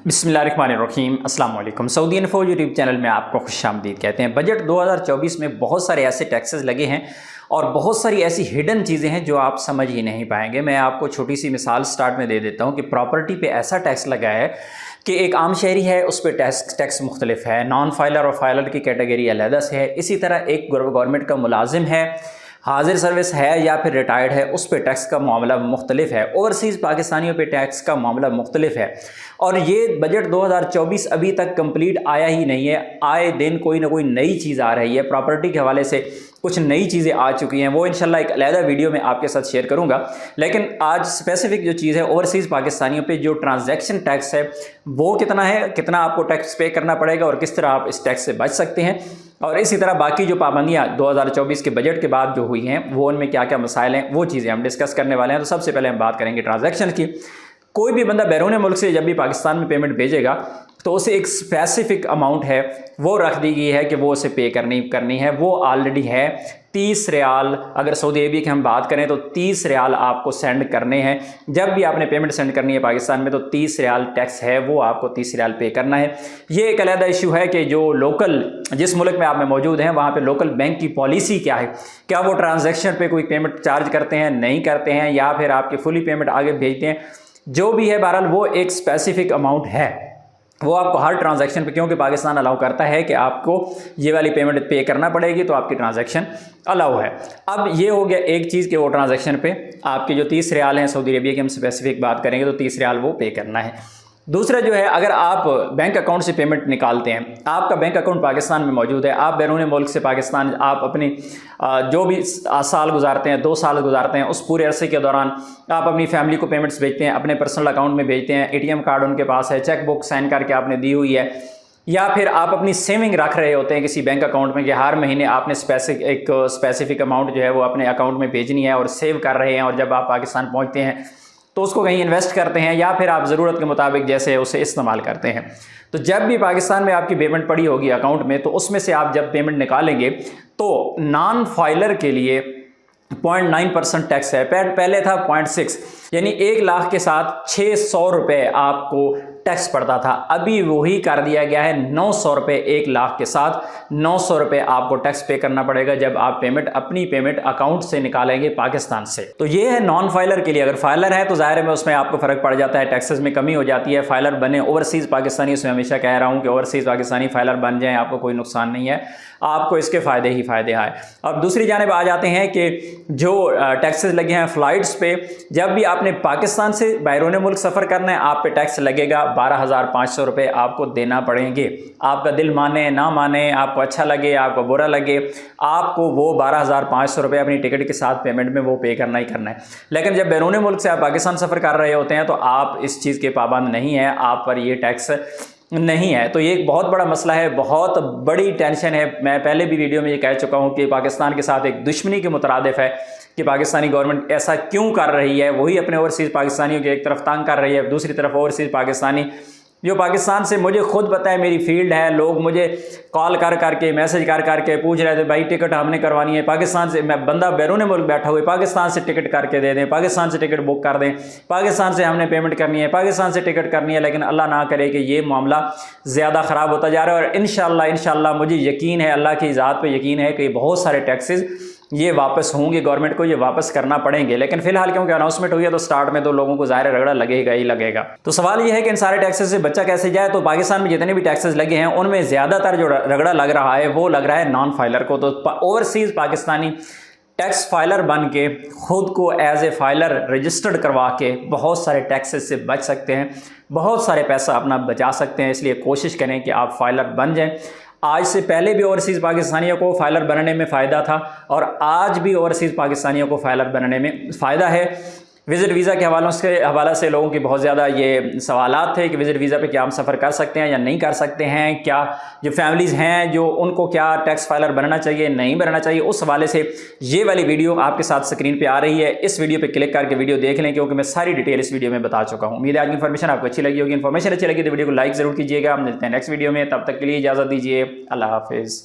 बिस्मिल्लाहिर्रहमानिर्रहीम अस्सलाम वालेकुम। सऊदी इन्फो यूट्यूब चैनल में आपको खुशामदीद कहते हैं। बजट 2024 में बहुत सारे ऐसे टैक्सेस लगे हैं और बहुत सारी ऐसी हिडन चीज़ें हैं जो आप समझ ही नहीं पाएंगे। मैं आपको छोटी सी मिसाल स्टार्ट में दे देता हूं कि प्रॉपर्टी पे ऐसा टैक्स लगा है कि एक आम शहरी है उस पर टैक्स मुख्तलिफ है, नॉन फाइलर और फाइलर की कैटेगरी अलहदा से है। इसी तरह एक गवर्नमेंट का मुलाजिम है, हाजिर सर्विस है या फिर रिटायर्ड है, उस पर टैक्स का मामला मुख्तलिफ है। ओवरसीज़ पाकिस्तानियों पे टैक्स का मामला मुख्तलिफ है और ये बजट 2024 अभी तक कंप्लीट आया ही नहीं है। आए दिन कोई ना कोई नई चीज़ आ रही है। प्रॉपर्टी के हवाले से कुछ नई चीज़ें आ चुकी हैं, वो इंशाल्लाह एक अलहदा वीडियो में आपके साथ शेयर करूंगा। लेकिन आज स्पेसिफिक जो चीज़ है, ओवरसीज़ पाकिस्तानियों पे जो ट्रांजैक्शन टैक्स है वो कितना है, कितना आपको टैक्स पे करना पड़ेगा और किस तरह आप इस टैक्स से बच सकते हैं। और इसी तरह बाकी जो पाबंदियां 2024 के बजट के बाद जो हुई हैं वो उनमें क्या क्या मसाइल हैं, वो चीज़ें हम डिस्कस करने वाले हैं। तो सबसे पहले हम बात करेंगे ट्रांजैक्शन की। कोई भी बंदा बैरून मुल्क से जब भी पाकिस्तान में पेमेंट भेजेगा तो उसे एक स्पेसिफिक अमाउंट है वो रख दी गई है कि वो उसे पे करनी है। वो ऑलरेडी है 30 रियाल। अगर सऊदी अरबिया की हम बात करें तो 30 रियाल आपको सेंड करने हैं। जब भी आपने पेमेंट सेंड करनी है पाकिस्तान में तो 30 रियाल टैक्स है वो आपको 30 रियाल पे करना है। ये एक अलग इशू है कि जो लोकल जिस मुल्क में आप में मौजूद हैं वहाँ पे लोकल बैंक की पॉलिसी क्या है, क्या वो ट्रांजैक्शन पे कोई पेमेंट चार्ज करते हैं, नहीं करते हैं, या फिर आपकी फुली पेमेंट आगे भेजते हैं। जो भी है बहरहाल वो एक स्पेसिफिक अमाउंट है, वो आपको हर ट्रांजैक्शन पे, क्योंकि पाकिस्तान अलाउ करता है कि आपको ये वाली पेमेंट पे करना पड़ेगी तो आपकी ट्रांजैक्शन अलाउ है। अब ये हो गया एक चीज़ कि वो ट्रांजैक्शन पे आपके जो 30 रियाल हैं सऊदी अरबिया की हम स्पेसिफिक बात करेंगे तो 30 रियाल वो पे करना है। दूसरा जो है, अगर आप बैंक अकाउंट से पेमेंट निकालते हैं, आपका बैंक अकाउंट पाकिस्तान में मौजूद है, आप बैरून मुल्क से पाकिस्तान आप अपनी जो भी साल गुजारते हैं, 2 साल गुजारते हैं, उस पूरे अरसे के दौरान आप अपनी फैमिली को पेमेंट्स भेजते हैं, अपने पर्सनल अकाउंट में भेजते हैं, ATM कार्ड उनके पास है, चेक बुक साइन करके आपने दी हुई है, या फिर आप अपनी सेविंग रख रहे होते हैं किसी बैंक अकाउंट में कि हर महीने आपने स्पेसिफिक अमाउंट जो है वो अपने अकाउंट में भेजनी है और सेव कर रहे हैं, और जब आप पाकिस्तान पहुँचते हैं तो उसको कहीं इन्वेस्ट करते हैं या फिर आप ज़रूरत के मुताबिक जैसे उसे इस्तेमाल करते हैं। तो जब भी पाकिस्तान में आपकी पेमेंट पड़ी होगी अकाउंट में तो उसमें से आप जब पेमेंट निकालेंगे तो नॉन फाइलर के लिए 0.9% टैक्स है। पहले था 0.6, यानी 1 लाख के साथ 600 रुपये आपको टैक्स पड़ता था। अभी वही कर दिया गया है 900 रुपये। 1 लाख के साथ 900 रुपये आपको टैक्स पे करना पड़ेगा जब आप अपनी पेमेंट अकाउंट से निकालेंगे पाकिस्तान से। तो ये है नॉन फाइलर के लिए। अगर फाइलर है तो जाहिर है उसमें आपको फर्क पड़ जाता है, टैक्सेस में कमी हो जाती है। फाइलर बने ओवरसीज़ पाकिस्तानी, उसमें हमेशा कह रहा हूँ कि ओवरसीज़ पाकिस्तानी फाइलर बन जाएँ, आपको कोई नुकसान नहीं है, आपको इसके फ़ायदे ही फ़ायदे आए। अब दूसरी जानिब आ जाते हैं कि जो टैक्सेस लगे हैं फ़्लाइट्स पे, जब भी आपने पाकिस्तान से बैरून मुल्क सफ़र करना है आप पे टैक्स लगेगा 12,500 रुपये आपको देना पड़ेंगे। आपका दिल माने ना माने, आपको अच्छा लगे आपको बुरा लगे, आपको वो 12,500 रुपये अपनी टिकट के साथ पेमेंट में वो पे करना ही करना है। लेकिन जब बैरून मुल्क से आप पाकिस्तान सफ़र कर रहे होते हैं तो आप इस चीज़ के पाबंद नहीं हैं, आप पर ये टैक्स नहीं है। तो ये एक बहुत बड़ा मसला है, बहुत बड़ी टेंशन है। मैं पहले भी वीडियो में ये कह चुका हूँ कि पाकिस्तान के साथ एक दुश्मनी के मुतरादिफ है कि पाकिस्तानी गवर्नमेंट ऐसा क्यों कर रही है। वही अपने ओवरसीज़ पाकिस्तानियों की एक तरफ तंग कर रही है, दूसरी तरफ ओवरसीज़ पाकिस्तानी जो पाकिस्तान से, मुझे खुद पता है, मेरी फील्ड है, लोग मुझे कॉल कर करके मैसेज कर करके पूछ रहे थे भाई टिकट हमने करवानी है पाकिस्तान से। मैं बंदा बैरून मुल्क बैठा हुआ, पाकिस्तान से टिकट करके दे दें, पाकिस्तान से टिकट बुक कर दें, पाकिस्तान से हमने पेमेंट करनी है, पाकिस्तान से टिकट करनी है। लेकिन अल्लाह ना करे कि ये मामला ज़्यादा ख़राब होता जा रहा है। और इंशाल्लाह मुझे यकीन है, अल्लाह की ज़ात पे यकीन है कि बहुत सारे टैक्सेस ये वापस होंगे, गवर्नमेंट को ये वापस करना पड़ेंगे। लेकिन फिलहाल क्योंकि अनाउंसमेंट हुई है तो स्टार्ट में तो लोगों को ज़ाहिर रगड़ा लगेगा ही लगेगा। तो सवाल ये है कि इन सारे टैक्सेस से बच्चा कैसे जाए। तो पाकिस्तान में जितने भी टैक्सेस लगे हैं उनमें ज़्यादातर जो रगड़ा लग रहा है वो लग रहा है नॉन फाइलर को। तो ओवरसीज़ पाकिस्तानी टैक्स फाइलर बन के खुद को एज ए फाइलर रजिस्टर्ड करवा के बहुत सारे टैक्सेस से बच सकते हैं, बहुत सारे पैसा अपना बचा सकते हैं। इसलिए कोशिश करें कि आप फाइलर बन जाएं। आज से पहले भी ओवरसीज़ पाकिस्तानियों को फाइलर बनने में फ़ायदा था और आज भी ओवरसीज़ पाकिस्तानियों को फाइलर बनने में फ़ायदा है। विज़िट वीज़ा के हवाले से लोगों की बहुत ज़्यादा ये सवालात थे कि विज़िट वीज़ा पे क्या हम सफ़र कर सकते हैं या नहीं कर सकते हैं, क्या जो फैमिलीज़ हैं जो उनको क्या टैक्स फाइलर बनना चाहिए नहीं बनना चाहिए। उस हवाले से ये वाली वीडियो आपके साथ स्क्रीन पे आ रही है। इस वीडियो पे क्लिक करके वीडियो देख लें क्योंकि मैं सारी डिटेल इस वीडियो में बता चुका हूँ। उम्मीद है आज की इन्फॉर्मेशन आपको अच्छी लगी होगी। इन्फॉर्मेशन अच्छी लगी तो वीडियो को लाइक ज़रूर कीजिएगा। हम मिलते हैं नेक्स्ट वीडियो में, तब तक के लिए इजाज़त दीजिए। अल्लाह हाफिज़।